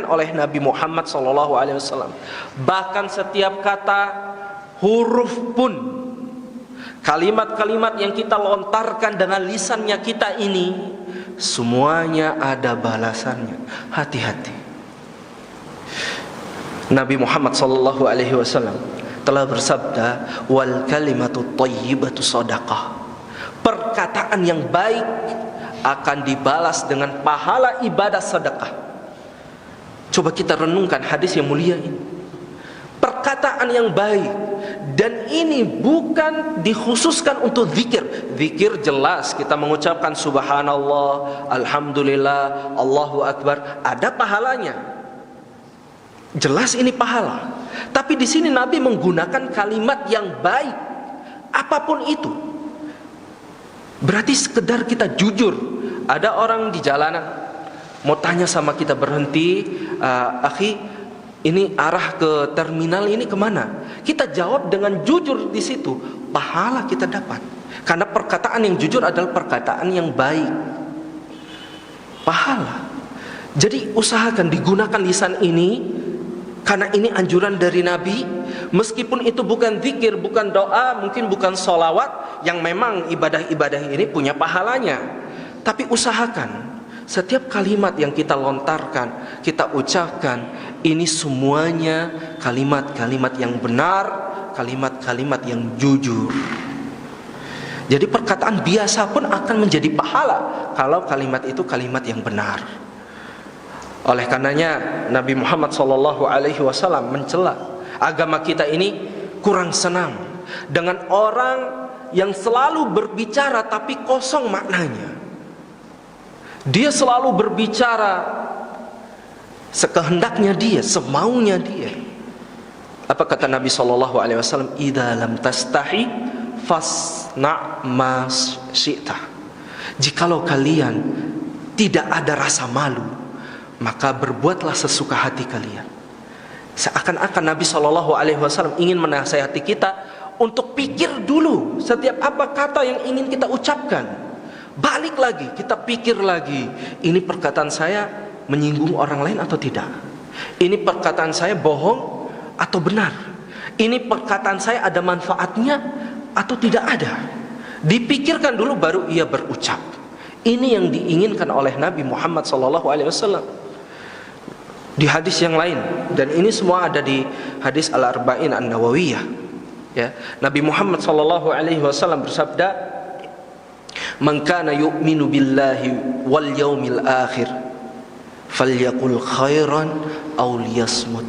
oleh Nabi Muhammad SAW. Bahkan setiap kata, huruf pun, kalimat-kalimat yang kita lontarkan dengan lisannya kita ini, semuanya ada balasannya. Hati-hati. Nabi Muhammad SAW telah bersabda, wal kalimatu thayyibatu shadaqah. Perkataan yang baik akan dibalas dengan pahala ibadah sedekah. Coba kita renungkan hadis yang mulia ini. Perkataan yang baik, dan ini bukan dikhususkan untuk zikir. Zikir jelas kita mengucapkan subhanallah, alhamdulillah, Allahu akbar, ada pahalanya. Jelas ini pahala. Tapi di sini Nabi menggunakan kalimat yang baik, apapun itu. Berarti sekedar kita jujur. Ada orang di jalanan mau tanya sama kita, berhenti, akhi, ini arah ke terminal ini kemana? Kita jawab dengan jujur, di situ pahala kita dapat. Karena perkataan yang jujur adalah perkataan yang baik, pahala. Jadi usahakan digunakan lisan ini, karena ini anjuran dari Nabi. Meskipun itu bukan zikir, bukan doa, mungkin bukan sholawat, yang memang ibadah-ibadah ini punya pahalanya, tapi usahakan setiap kalimat yang kita lontarkan, kita ucapkan, ini semuanya kalimat-kalimat yang benar, kalimat-kalimat yang jujur. Jadi perkataan biasa pun akan menjadi pahala kalau kalimat itu kalimat yang benar. Oleh karenanya Nabi Muhammad SAW mencela agama kita ini kurang senang dengan orang yang selalu berbicara tapi kosong maknanya. Dia selalu berbicara sekehendaknya dia, semaunya dia. Apa kata Nabi SAW? Idza lam tastahi fasna' ma syi'ta. Jikalau kalian tidak ada rasa malu, maka berbuatlah sesuka hati kalian. Seakan-akan Nabi SAW ingin menasihati kita untuk pikir dulu setiap apa kata yang ingin kita ucapkan. Balik lagi, kita pikir lagi, ini perkataan saya menyinggung orang lain atau tidak? Ini perkataan saya bohong atau benar? Ini perkataan saya ada manfaatnya atau tidak ada? Dipikirkan dulu baru ia berucap. Ini yang diinginkan oleh Nabi Muhammad SAW di hadis yang lain, dan ini semua ada di hadis Al-Arba'in An-Nawawiyah. Ya, Nabi Muhammad SAW bersabda, "Man kana yu'minu billahi wal yaumil akhir falyaqul khairan aw liyasmut."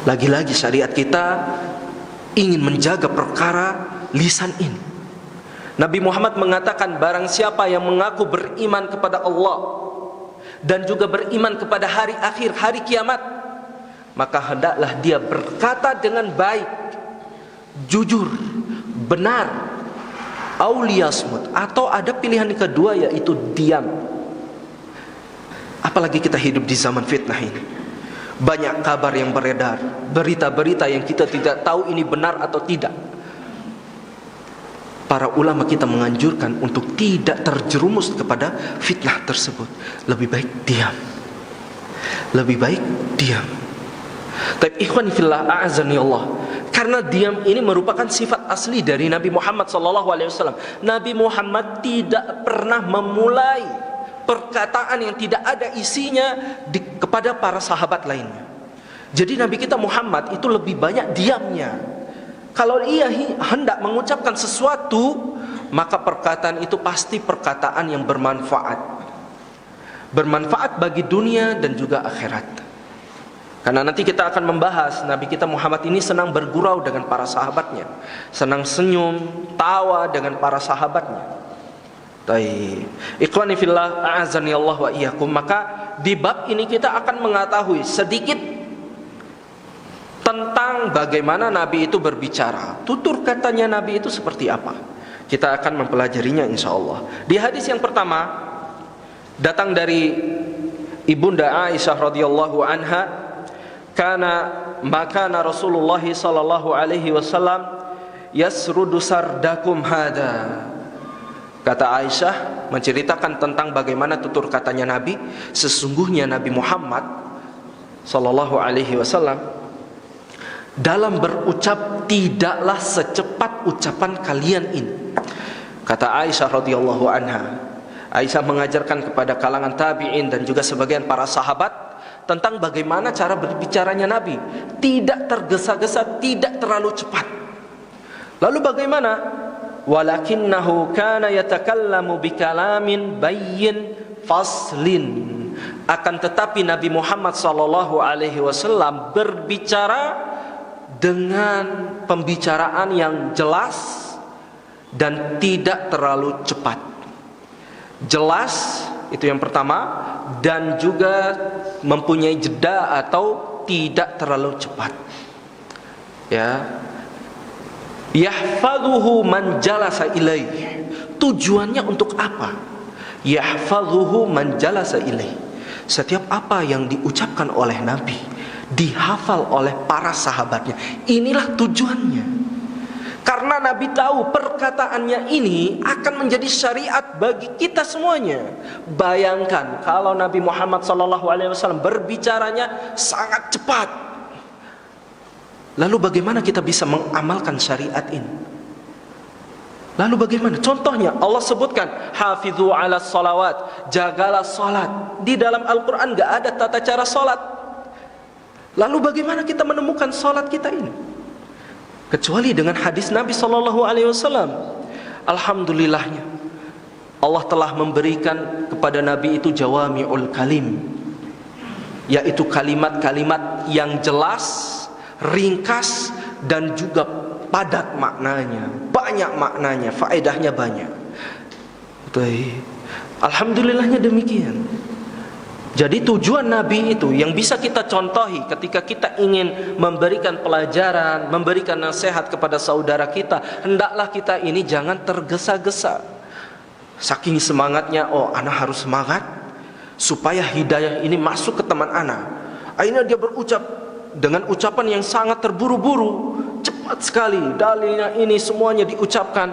Lagi-lagi syariat kita ingin menjaga perkara lisan ini. Nabi Muhammad mengatakan, barang siapa yang mengaku beriman kepada Allah dan juga beriman kepada hari akhir, hari kiamat, maka hendaklah dia berkata dengan baik, jujur, benar, auliyasmut, atau ada pilihan kedua yaitu diam. Apalagi kita hidup di zaman fitnah ini, banyak kabar yang beredar, berita-berita yang kita tidak tahu ini benar atau tidak. Para ulama kita menganjurkan untuk tidak terjerumus kepada fitnah tersebut. Lebih baik diam. Lebih baik diam. Tapi ikhwan fillah a'azani Allah, karena diam ini merupakan sifat asli dari Nabi Muhammad SAW. Nabi Muhammad tidak pernah memulai perkataan yang tidak ada isinya kepada para sahabat lainnya. Jadi Nabi kita Muhammad itu lebih banyak diamnya. Kalau ia hendak mengucapkan sesuatu, maka perkataan itu pasti perkataan yang bermanfaat. Bermanfaat bagi dunia dan juga akhirat. Karena nanti kita akan membahas, Nabi kita Muhammad ini senang bergurau dengan para sahabatnya, senang senyum, tawa dengan para sahabatnya. Baik, ikhwani fillah, a'azani Allah wa iyyakum. Maka di bab ini kita akan mengetahui sedikit tentang bagaimana Nabi itu berbicara, tutur katanya Nabi itu seperti apa. Kita akan mempelajarinya insyaallah. Di hadis yang pertama datang dari Ibunda Aisyah radhiyallahu anha, makana Rasulullah sallallahu alaihi wasallam yasrudu sardakum hada. Kata Aisyah, menceritakan tentang bagaimana tutur katanya Nabi. Sesungguhnya Nabi Muhammad sallallahu alaihi wasallam dalam berucap tidaklah secepat ucapan kalian ini. Kata Aisyah radhiyallahu anha, Aisyah mengajarkan kepada kalangan tabi'in dan juga sebagian para sahabat tentang bagaimana cara berbicaranya Nabi. Tidak tergesa-gesa, tidak terlalu cepat. Lalu bagaimana? Walakinnahu kana yatakallamu bikalamin bayyin faslin. Akan tetapi Nabi Muhammad sallallahu alaihi wasallam berbicara dengan pembicaraan yang jelas dan tidak terlalu cepat. Jelas itu yang pertama, dan juga mempunyai jeda atau tidak terlalu cepat. Ya. Yahfazuhu man jalasa ilaih. Tujuannya untuk apa? Yahfazuhu man jalasa ilaih. Setiap apa yang diucapkan oleh Nabi dihafal oleh para sahabatnya. Inilah tujuannya. Karena Nabi tahu perkataannya ini akan menjadi syariat bagi kita semuanya. Bayangkan kalau Nabi Muhammad SAW berbicaranya sangat cepat. Lalu bagaimana kita bisa mengamalkan syariat ini? Lalu bagaimana? Contohnya Allah sebutkan hafizu ala salawat, jagalah salat. Di dalam Al-Quran gak ada tata cara salat. Lalu bagaimana kita menemukan salat kita ini? Kecuali dengan hadis Nabi SAW. Alhamdulillahnya Allah telah memberikan kepada Nabi itu jawami'ul kalim, yaitu kalimat-kalimat yang jelas, ringkas, dan juga padat maknanya, banyak maknanya, faedahnya banyak. Baik. Alhamdulillahnya demikian. Jadi tujuan Nabi itu yang bisa kita contohi ketika kita ingin memberikan pelajaran, memberikan nasihat kepada saudara kita. Hendaklah kita ini jangan tergesa-gesa. Saking semangatnya, oh anak harus semangat supaya hidayah ini masuk ke teman anak. Akhirnya dia berucap dengan ucapan yang sangat terburu-buru, cepat sekali, dalilnya ini semuanya diucapkan.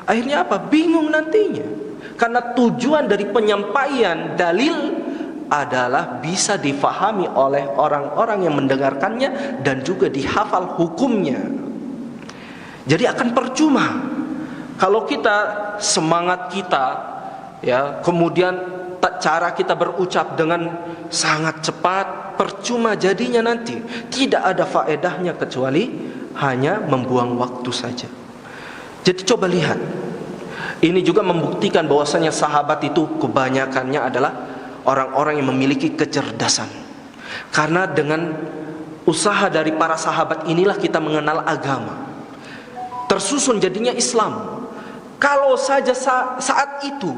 Akhirnya apa? Bingung nantinya. Karena tujuan dari penyampaian dalil adalah bisa difahami oleh orang-orang yang mendengarkannya dan juga dihafal hukumnya. Jadi akan percuma kalau kita semangat kita, ya, kemudian cara kita berucap dengan sangat cepat, percuma jadinya nanti. Tidak ada faedahnya kecuali hanya membuang waktu saja. Jadi coba lihat, ini juga membuktikan bahwasanya sahabat itu kebanyakannya adalah orang-orang yang memiliki kecerdasan. Karena dengan usaha dari para sahabat inilah kita mengenal agama. Tersusun jadinya Islam. Kalau saja saat itu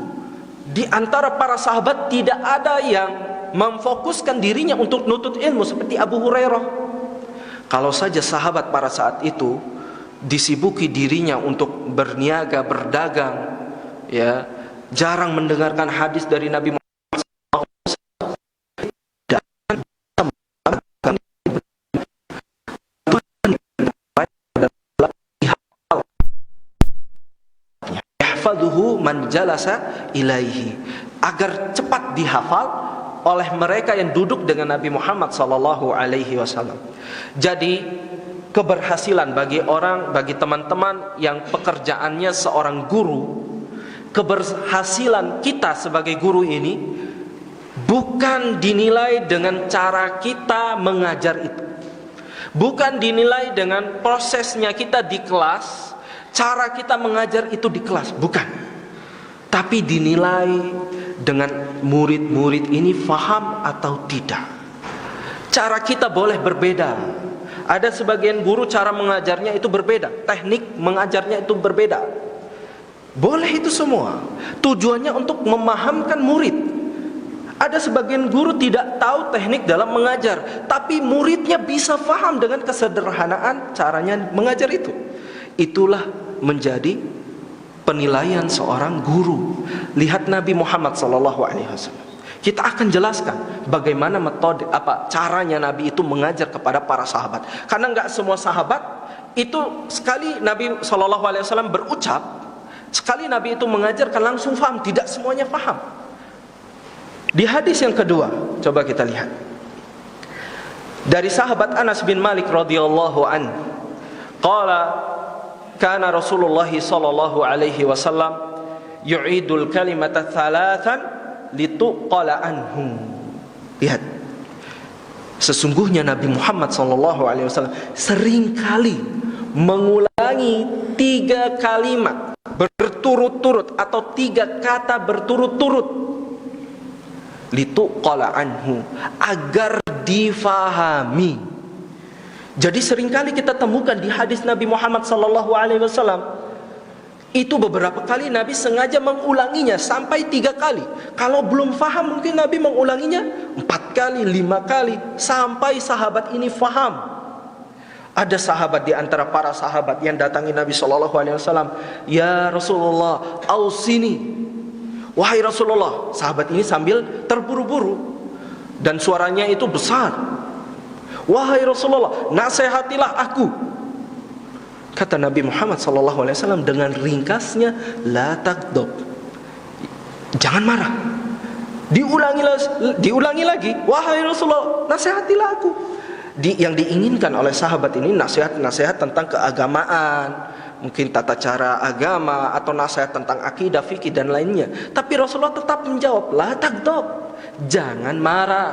di antara para sahabat tidak ada yang memfokuskan dirinya untuk nutut ilmu seperti Abu Hurairah. Kalau saja sahabat pada saat itu disibuki dirinya untuk berniaga, berdagang, ya, jarang mendengarkan hadis dari Nabi Muhammad. Man jalasa ilaihi, agar cepat dihafal oleh mereka yang duduk dengan Nabi Muhammad sallallahu alaihi wasallam. Jadi keberhasilan bagi teman-teman yang pekerjaannya seorang guru, keberhasilan kita sebagai guru ini bukan dinilai dengan cara kita mengajar itu, bukan dinilai dengan prosesnya kita di kelas, cara kita mengajar itu di kelas, bukan. Tapi dinilai dengan murid-murid ini faham atau tidak. Cara kita boleh berbeda. Ada sebagian guru cara mengajarnya itu berbeda, teknik mengajarnya itu berbeda. Boleh itu semua. Tujuannya untuk memahamkan murid. Ada sebagian guru tidak tahu teknik dalam mengajar, tapi muridnya bisa faham dengan kesederhanaan caranya mengajar itu. Itulah menjadi penilaian seorang guru. Lihat Nabi Muhammad SAW. Kita akan jelaskan bagaimana metode, caranya Nabi itu mengajar kepada para sahabat. Karena nggak semua sahabat itu sekali Nabi SAW berucap, Sekali Nabi itu mengajarkan langsung faham, tidak semuanya faham. Di hadis yang kedua, coba kita lihat. Dari sahabat Anas bin Malik radhiyallahu an, qala kana Rasulullah sallallahu alaihi wasallam yu'idul kalimata thalathan lituqala anhu. Lihat, sesungguhnya Nabi Muhammad sallallahu alaihi wasallam seringkali mengulangi 3 kalimat berturut-turut atau 3 kata berturut-turut, lituqala anhu, agar difahami. Jadi seringkali kita temukan di hadis Nabi Muhammad sallallahu alaihi wasallam itu beberapa kali Nabi sengaja mengulanginya sampai 3 kali. Kalau belum faham mungkin Nabi mengulanginya 4 kali, 5 kali sampai sahabat ini faham. Ada sahabat di antara para sahabat yang datangi Nabi sallallahu alaihi wasallam, "Ya Rasulullah, ausini." Wahai Rasulullah, sahabat ini sambil terburu-buru dan suaranya itu besar. "Wahai Rasulullah, nasihatilah aku." Kata Nabi Muhammad SAW dengan ringkasnya, "La taghdab." Jangan marah. Diulangi lagi, "Wahai Rasulullah, nasihatilah aku." Yang diinginkan oleh sahabat ini nasihat-nasihat tentang keagamaan, mungkin tata cara agama, atau nasihat tentang akidah, fikih dan lainnya. Tapi Rasulullah tetap menjawab, "La taghdab." Jangan marah.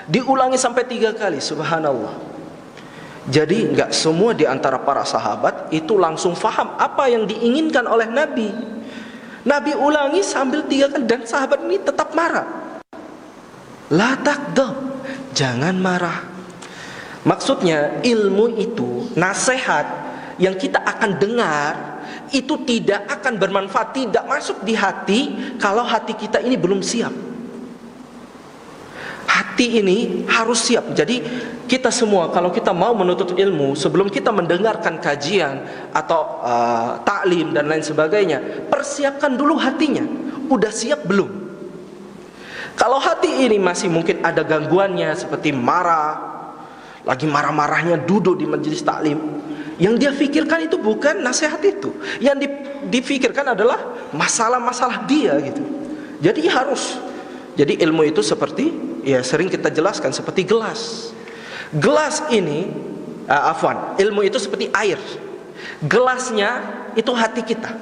Diulangi sampai 3 kali, subhanallah. Jadi enggak semua di antara para sahabat itu langsung faham apa yang diinginkan oleh Nabi. Nabi ulangi sambil 3 kali dan sahabat ini tetap marah. La taghdab, jangan marah. Maksudnya ilmu itu, nasihat yang kita akan dengar itu tidak akan bermanfaat, tidak masuk di hati kalau hati kita ini belum siap. Hati ini harus siap. Jadi kita semua kalau kita mau menuntut ilmu, sebelum kita mendengarkan kajian atau taklim dan lain sebagainya, persiapkan dulu hatinya. Udah siap belum? Kalau hati ini masih mungkin ada gangguannya seperti marah, lagi marah-marahnya duduk di majelis taklim, yang dia pikirkan itu bukan nasihat itu. Yang difikirkan adalah masalah-masalah dia gitu. Jadi harus. Jadi ilmu itu seperti, ya sering kita jelaskan, seperti gelas. Gelas ini, ilmu itu seperti air. Gelasnya itu hati kita.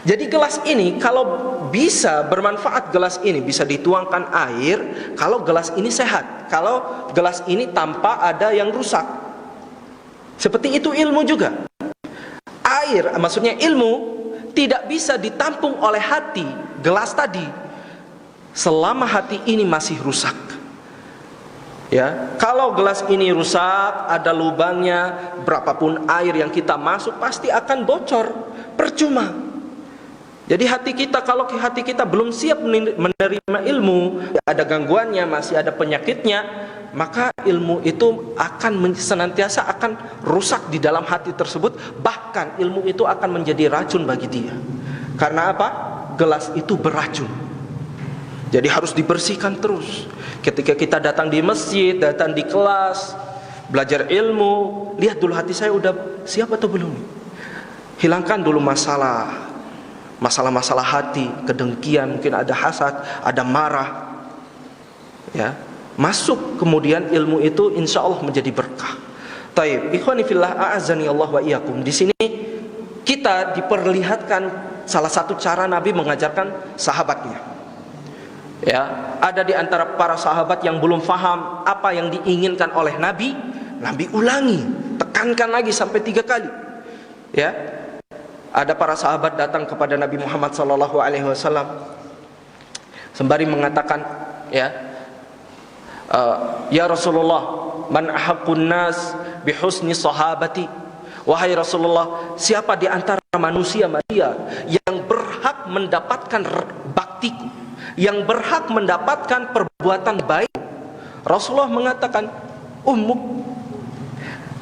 Jadi gelas ini kalau bisa bermanfaat, gelas ini bisa dituangkan air kalau gelas ini sehat. Kalau gelas ini tanpa ada yang rusak. Seperti itu ilmu juga. Air, maksudnya ilmu tidak bisa ditampung oleh hati, gelas tadi, selama hati ini masih rusak. Ya, kalau gelas ini rusak, ada lubangnya, berapapun air yang kita masuk pasti akan bocor, percuma. Jadi hati kita, kalau hati kita belum siap menerima ilmu, ada gangguannya, masih ada penyakitnya, maka ilmu itu akan senantiasa akan rusak di dalam hati tersebut. Bahkan ilmu itu akan menjadi racun bagi dia. Karena apa? Gelas itu beracun. Jadi harus dibersihkan terus. Ketika kita datang di masjid, datang di kelas, belajar ilmu, lihat dulu hati saya udah siap atau belum. Hilangkan dulu masalah-masalah hati, kedengkian, mungkin ada hasad, ada marah, ya, masuk kemudian ilmu itu insya Allah menjadi berkah. Taib, ikhwani fillah, a'azani Allah wa iyyakum. Di sini kita diperlihatkan salah satu cara Nabi mengajarkan sahabatnya. Ya, ada di antara para sahabat yang belum faham apa yang diinginkan oleh Nabi, Nabi ulangi, tekankan lagi sampai 3 kali. Ya. Ada para sahabat datang kepada Nabi Muhammad SAW sembari mengatakan, ya Rasulullah, man ahaqqun nas bihusni sahabati. Wahai Rasulullah, siapa di antara manusia yang berhak mendapatkan baktiku, yang berhak mendapatkan perbuatan baik? Rasulullah mengatakan, ummuk.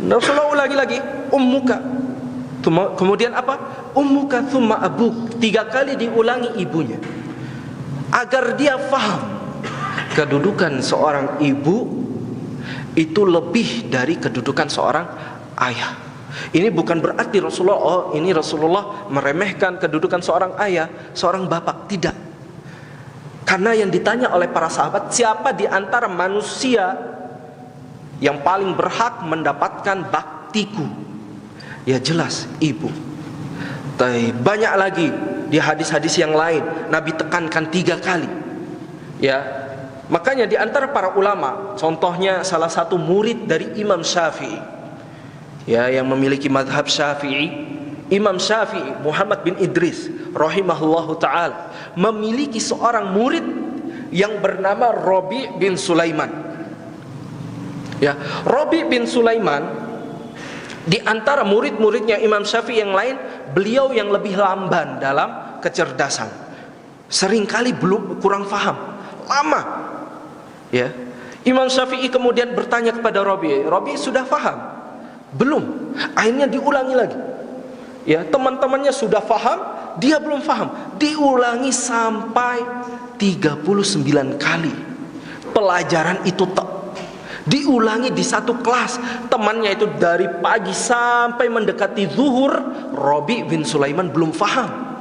Rasulullah ulangi lagi, ummuka. Kemudian apa? Ummuka thumma abuk. 3 kali diulangi ibunya, agar dia faham kedudukan seorang ibu itu lebih dari kedudukan seorang ayah. Ini bukan berarti Rasulullah meremehkan kedudukan seorang ayah, seorang bapak, tidak. Karena yang ditanya oleh para sahabat, siapa di antara manusia yang paling berhak mendapatkan baktiku? Ya jelas ibu. Tapi banyak lagi di hadis-hadis yang lain Nabi tekankan 3 kali. Ya, makanya di antara para ulama, contohnya salah satu murid dari Imam Syafi'i, ya, yang memiliki mazhab Syafi'i, Imam Syafi'i Muhammad bin Idris rahimahullahu taala memiliki seorang murid yang bernama Rabi' bin Sulaiman. Ya, Rabi' bin Sulaiman di antara murid-muridnya Imam Syafi'i yang lain, beliau yang lebih lamban dalam kecerdasan. Seringkali belum kurang faham, lama. Ya. Imam Syafi'i kemudian bertanya kepada Rabi', "Rabi' sudah faham?" "Belum." Akhirnya diulangi lagi. Ya, teman-temannya sudah faham, dia belum faham. Diulangi sampai 39 kali. Pelajaran itu diulangi di satu kelas. Temannya itu dari pagi sampai mendekati zuhur, Rabi' bin Sulaiman belum faham.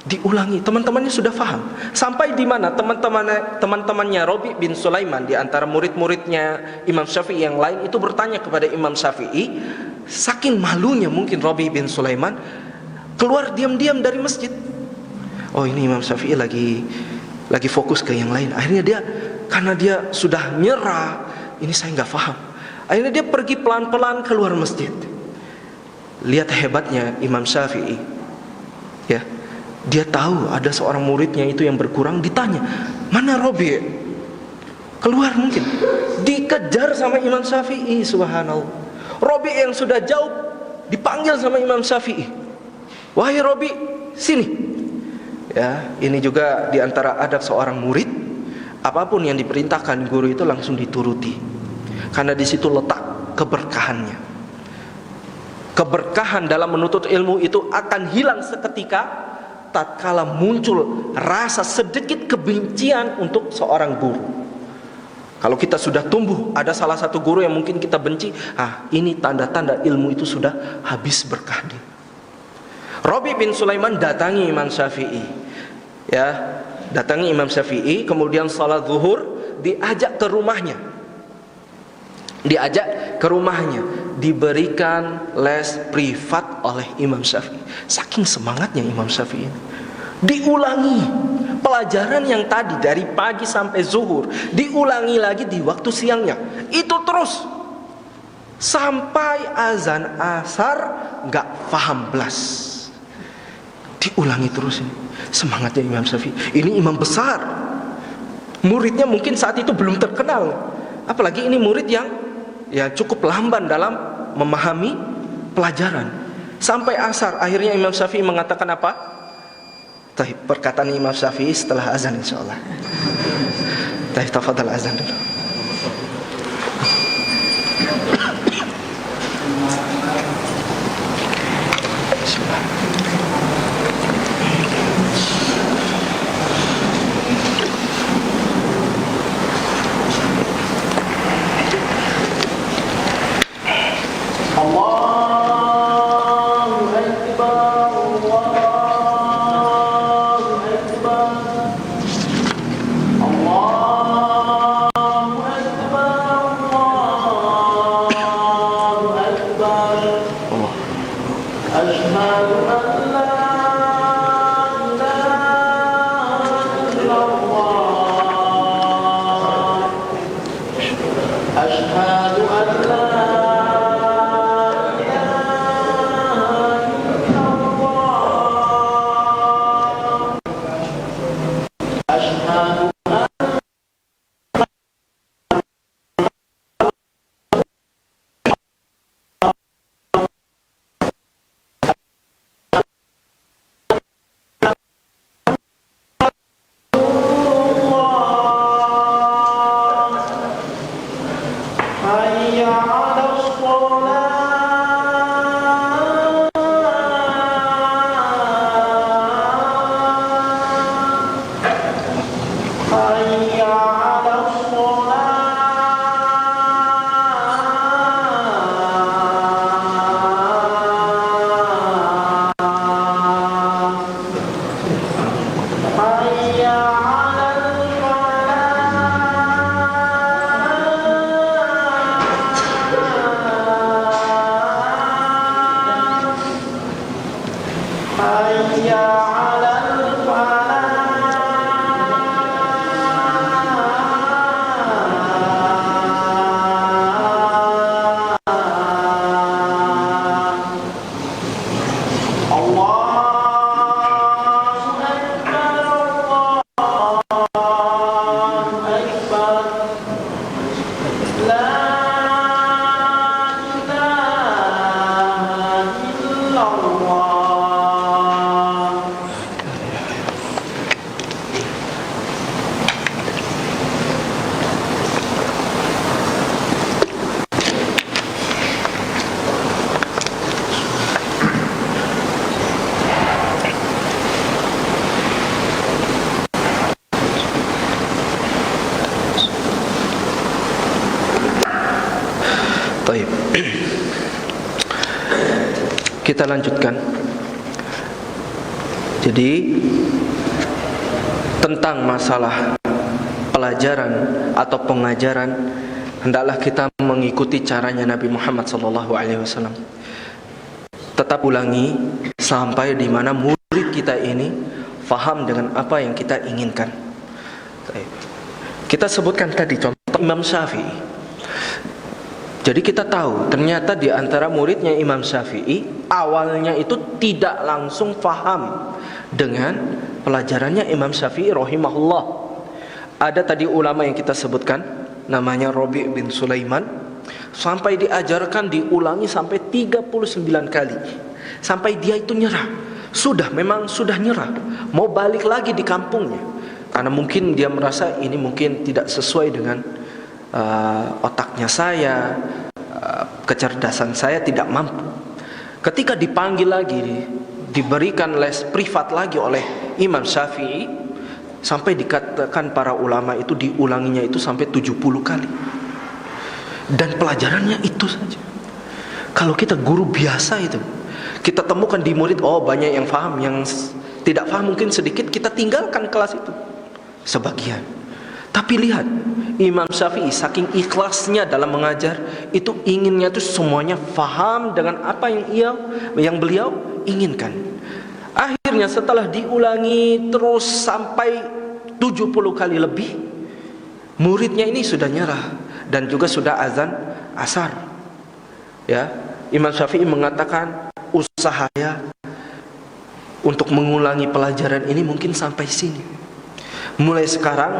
Diulangi, teman-temannya sudah faham. Sampai di mana teman-temannya Rabi' bin Sulaiman di antara murid-muridnya Imam Syafi'i yang lain itu bertanya kepada Imam Syafi'i, saking malunya mungkin Rabi' bin Sulaiman keluar diam-diam dari masjid. Oh, ini Imam Syafi'i lagi fokus ke yang lain. Akhirnya dia, karena dia sudah nyerah, ini saya nggak paham. Akhirnya dia pergi pelan-pelan keluar masjid. Lihat hebatnya Imam Syafi'i. Ya, dia tahu ada seorang muridnya itu yang berkurang, ditanya, "Mana Rabi'?" Keluar mungkin. Dikejar sama Imam Syafi'i, subhanallah. Rabi' yang sudah jauh dipanggil sama Imam Syafi'i. "Wahai Rabi', sini." Ya, ini juga diantara adab seorang murid. Apapun yang diperintahkan guru itu langsung dituruti, karena di situ letak keberkahannya. Keberkahan dalam menuntut ilmu itu akan hilang seketika tatkala muncul rasa sedikit kebencian untuk seorang guru. Kalau kita sudah tumbuh, ada salah satu guru yang mungkin kita benci, ini tanda-tanda ilmu itu sudah habis berkahnya. Rabi' bin Sulaiman datangi Imam Syafi'i. Ya, datangi Imam Syafi'i, kemudian salat zuhur, diajak ke rumahnya. Diberikan les privat oleh Imam Syafi'i. Saking semangatnya Imam Syafi'i. Diulangi pelajaran yang tadi dari pagi sampai zuhur, diulangi lagi di waktu siangnya. Itu terus sampai azan asar nggak paham belas. Diulangi terus ini. Semangatnya Imam Syafi'i. Ini imam besar. Muridnya mungkin saat itu belum terkenal. Apalagi ini murid yang cukup lamban dalam memahami pelajaran. Sampai asar, akhirnya Imam Syafi'i mengatakan apa? Perkataan Imam Syafi'i setelah azan insyaallah. Tafadhal azan dulu. حي Baik. Kita lanjutkan. Jadi tentang masalah pelajaran atau pengajaran, hendaklah kita mengikuti caranya Nabi Muhammad SAW. Tetap ulangi sampai di mana murid kita ini faham dengan apa yang kita inginkan. Kita sebutkan tadi contoh Imam Syafi'i. Jadi kita tahu ternyata di antara muridnya Imam Syafi'i awalnya itu tidak langsung faham dengan pelajarannya Imam Syafi'i rahimahullah. Ada tadi ulama yang kita sebutkan namanya Rabi' bin Sulaiman, sampai diajarkan diulangi sampai 39 kali. Sampai dia itu nyerah. Memang sudah nyerah, mau balik lagi di kampungnya. Karena mungkin dia merasa ini mungkin tidak sesuai dengan otaknya saya, kecerdasan saya tidak mampu. Ketika dipanggil lagi, diberikan les privat lagi oleh Imam Syafi'i, sampai dikatakan para ulama itu diulanginya itu sampai 70 kali. Dan pelajarannya itu saja. Kalau kita guru biasa itu, kita temukan di murid, oh banyak yang paham, yang tidak paham mungkin sedikit, kita tinggalkan kelas itu sebagian. Tapi lihat, Imam Syafi'i saking ikhlasnya dalam mengajar, itu inginnya itu semuanya faham dengan apa yang beliau inginkan. Akhirnya setelah diulangi terus sampai 70 kali lebih, muridnya ini sudah nyerah dan juga sudah azan asar. Ya, Imam Syafi'i mengatakan, usaha saya untuk mengulangi pelajaran ini mungkin sampai sini. Mulai sekarang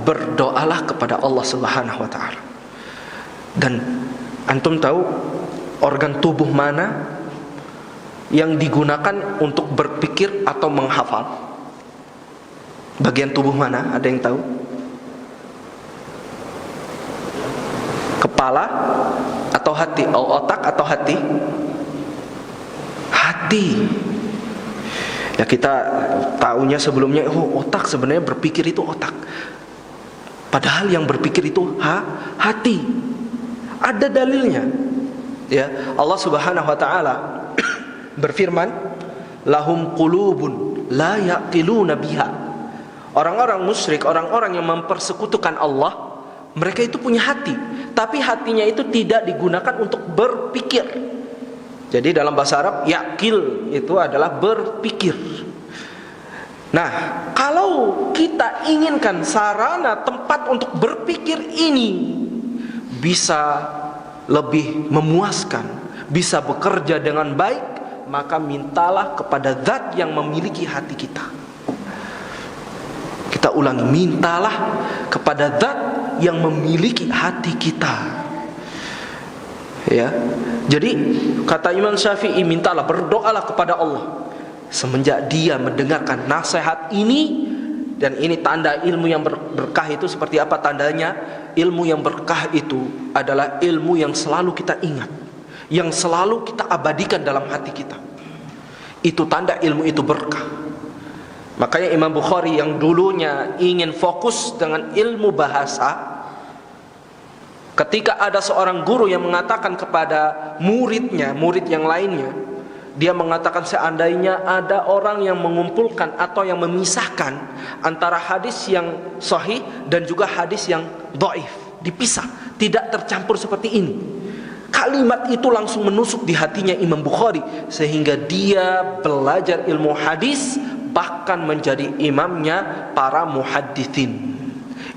berdoalah kepada Allah Subhanahu wa taala. Dan antum tahu organ tubuh mana yang digunakan untuk berpikir atau menghafal? Bagian tubuh mana? Ada yang tahu? Kepala atau hati? Otak atau hati? Hati. Ya kita tahunya sebelumnya, otak sebenarnya berpikir itu otak. Padahal yang berpikir itu hati. Ada dalilnya. Ya, Allah Subhanahu wa taala berfirman, lahum qulubun la yaqiluna biha. Orang-orang musyrik, orang-orang yang mempersekutukan Allah, mereka itu punya hati, tapi hatinya itu tidak digunakan untuk berpikir. Jadi dalam bahasa Arab, yaqil itu adalah berpikir. Nah, kalau kita inginkan sarana tempat untuk berpikir ini bisa lebih memuaskan, bisa bekerja dengan baik, maka mintalah kepada zat yang memiliki hati kita. Kita ulangi, mintalah kepada zat yang memiliki hati kita. Ya, jadi kata Imam Syafi'i, mintalah, berdoalah kepada Allah. Semenjak dia mendengarkan nasihat ini, dan ini tanda ilmu yang berkah itu seperti apa tandanya? Ilmu yang berkah itu adalah ilmu yang selalu kita ingat, yang selalu kita abadikan dalam hati kita. Itu tanda ilmu itu berkah. Makanya Imam Bukhari yang dulunya ingin fokus dengan ilmu bahasa, ketika ada seorang guru yang mengatakan kepada muridnya, murid yang lainnya, dia mengatakan seandainya ada orang yang mengumpulkan atau yang memisahkan antara hadis yang sahih dan juga hadis yang dhaif, dipisah, tidak tercampur seperti ini. Kalimat itu langsung menusuk di hatinya Imam Bukhari, sehingga dia belajar ilmu hadis, bahkan menjadi imamnya para muhadditsin.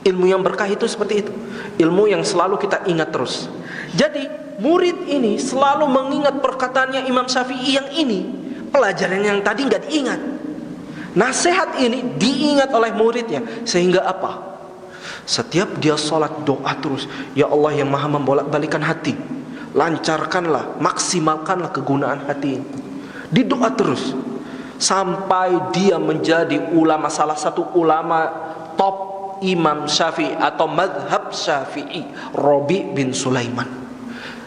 Ilmu yang berkah itu seperti itu, ilmu yang selalu kita ingat terus. Jadi murid ini selalu mengingat perkataannya Imam Syafi'i yang ini. Pelajaran yang tadi nggak diingat, nasihat ini diingat oleh muridnya. Sehingga apa? Setiap dia sholat doa terus, ya Allah yang maha membolak-balikan hati, lancarkanlah, maksimalkanlah kegunaan hati ini. Didoa terus sampai dia menjadi ulama, salah satu ulama top Imam Syafi'i atau madhab Syafi'i, Rabi' bin Sulaiman.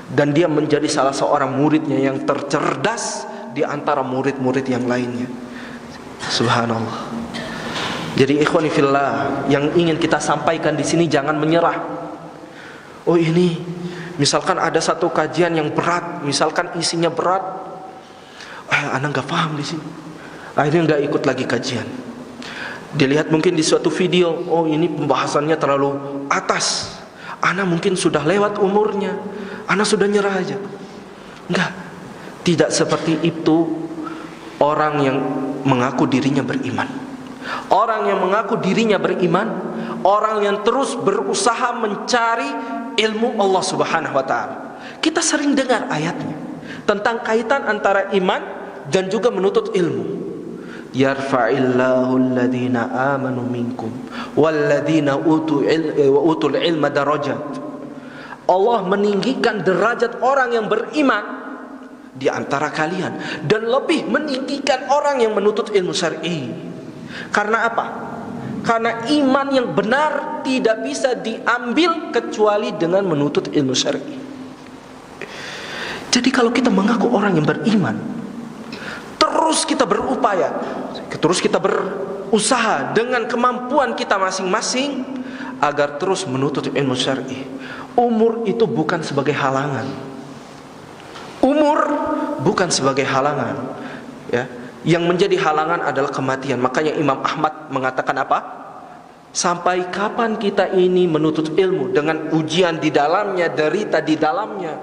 Dan dia menjadi salah seorang muridnya yang tercerdas di antara murid-murid yang lainnya. Subhanallah. Jadi ikhwani fillah, yang ingin kita sampaikan di sini, jangan menyerah. Oh ini Misalkan ada satu kajian yang berat, misalkan isinya berat, anak nggak paham di sini, akhirnya nggak ikut lagi kajian. Dilihat mungkin di suatu video, oh ini pembahasannya terlalu atas, anak mungkin sudah lewat umurnya, anak sudah nyerah aja. Enggak, tidak seperti itu orang yang mengaku dirinya beriman. Orang yang mengaku dirinya beriman, orang yang terus berusaha mencari ilmu Allah Subhanahu wa taala. Kita sering dengar ayatnya tentang kaitan antara iman dan juga menuntut ilmu. Yarfa'illahu alladhina amanu minkum walladhina utul ilma darajat. Allah meninggikan derajat orang yang beriman di antara kalian dan lebih meninggikan orang yang menuntut ilmu syar'i. Karena apa? Karena iman yang benar tidak bisa diambil kecuali dengan menuntut ilmu syar'i. Jadi kalau kita mengaku orang yang beriman, terus kita berupaya, terus kita berusaha dengan kemampuan kita masing-masing agar terus menuntut ilmu syar'i. Umur itu bukan sebagai halangan. Umur bukan sebagai halangan, ya. Yang menjadi halangan adalah kematian. Makanya Imam Ahmad mengatakan apa? Sampai kapan kita ini menuntut ilmu dengan ujian di dalamnya, derita di dalamnya?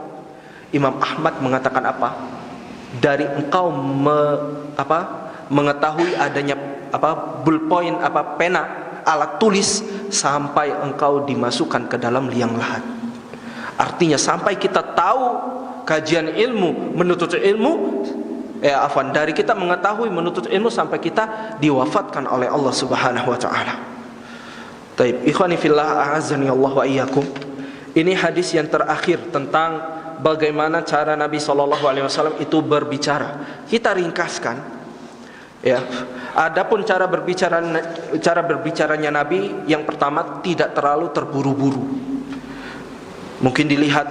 Imam Ahmad mengatakan apa? Dari engkau mengetahui adanya ballpoint, pena, alat tulis, sampai engkau dimasukkan ke dalam liang lahat. Artinya sampai kita tahu kajian ilmu, menuntut ilmu, dari kita mengetahui menuntut ilmu sampai kita diwafatkan oleh Allah Subhanahu wa taala. Taib, ikhwani fillah, a'azzani Allah wa iyyakum. Ini hadis yang terakhir tentang bagaimana cara Nabi SAW itu berbicara. Kita ringkaskan, ya. Adapun cara berbicaranya Nabi, yang pertama tidak terlalu terburu-buru. Mungkin dilihat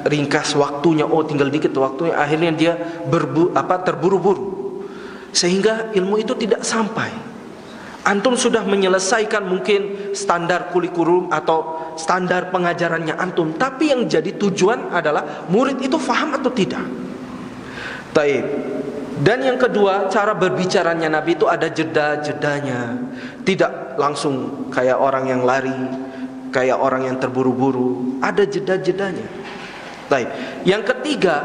ringkas waktunya, oh tinggal dikit waktunya, akhirnya dia terburu-buru sehingga ilmu itu tidak sampai. Antum sudah menyelesaikan mungkin standar kurikulum atau standar pengajarannya antum, tapi yang jadi tujuan adalah murid itu faham atau tidak. Taib. Dan yang kedua, cara berbicaranya Nabi itu ada jeda-jedanya, tidak langsung kayak orang yang lari, kayak orang yang terburu-buru, ada jeda-jedanya. Baik. Yang ketiga,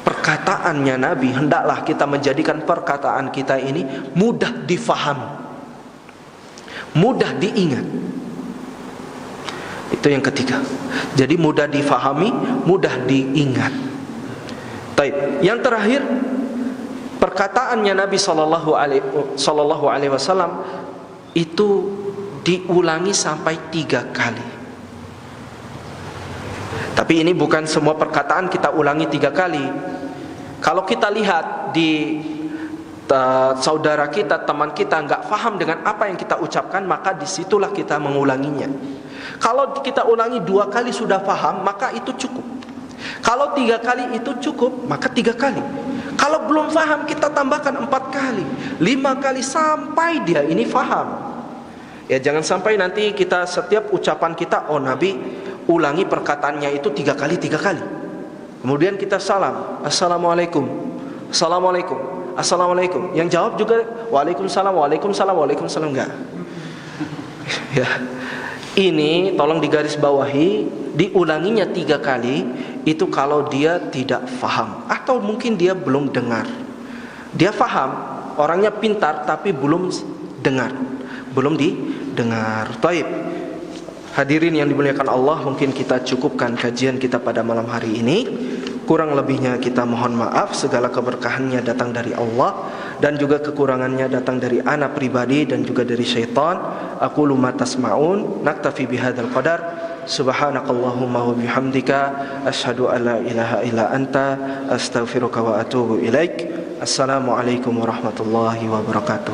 perkataannya Nabi hendaklah kita menjadikan perkataan kita ini mudah difahami, mudah diingat. Itu yang ketiga. Jadi mudah difahami, mudah diingat. Baik. Yang terakhir, perkataannya Nabi sallallahu alaihi wasallam itu diulangi sampai 3 kali. Tapi ini bukan semua perkataan kita ulangi 3 kali. Kalau kita lihat di saudara kita, teman kita nggak paham dengan apa yang kita ucapkan, maka disitulah kita mengulanginya. Kalau kita ulangi 2 kali sudah paham, maka itu cukup. Kalau 3 kali itu cukup, maka 3 kali. Kalau belum paham, kita tambahkan 4 kali, 5 kali sampai dia ini paham. Ya, jangan sampai nanti kita setiap ucapan kita, oh Nabi ulangi perkataannya itu 3 kali. Kemudian kita salam, assalamualaikum, assalamualaikum, assalamualaikum. Yang jawab juga waalaikumsalam, waalaikumsalam, waalaikumsalam. Enggak. Ya. Ini tolong digarisbawahi, diulanginya 3 kali itu kalau dia tidak faham atau mungkin dia belum dengar. Dia faham, orangnya pintar tapi belum dengar, belum didengar. Taib. Hadirin yang dimuliakan Allah, mungkin kita cukupkan kajian kita pada malam hari ini. Kurang lebihnya kita mohon maaf. Segala keberkahannya datang dari Allah dan juga kekurangannya datang dari ana pribadi dan juga dari syaitan. Aqulu ma tasma'un, naktafi bihadzal qadar. Subhanakallahumma wa bihamdika, asyhadu an la ilaha illa anta, astaghfiruka wa atubu ilaik. Assalamualaikum warahmatullahi wabarakatuh.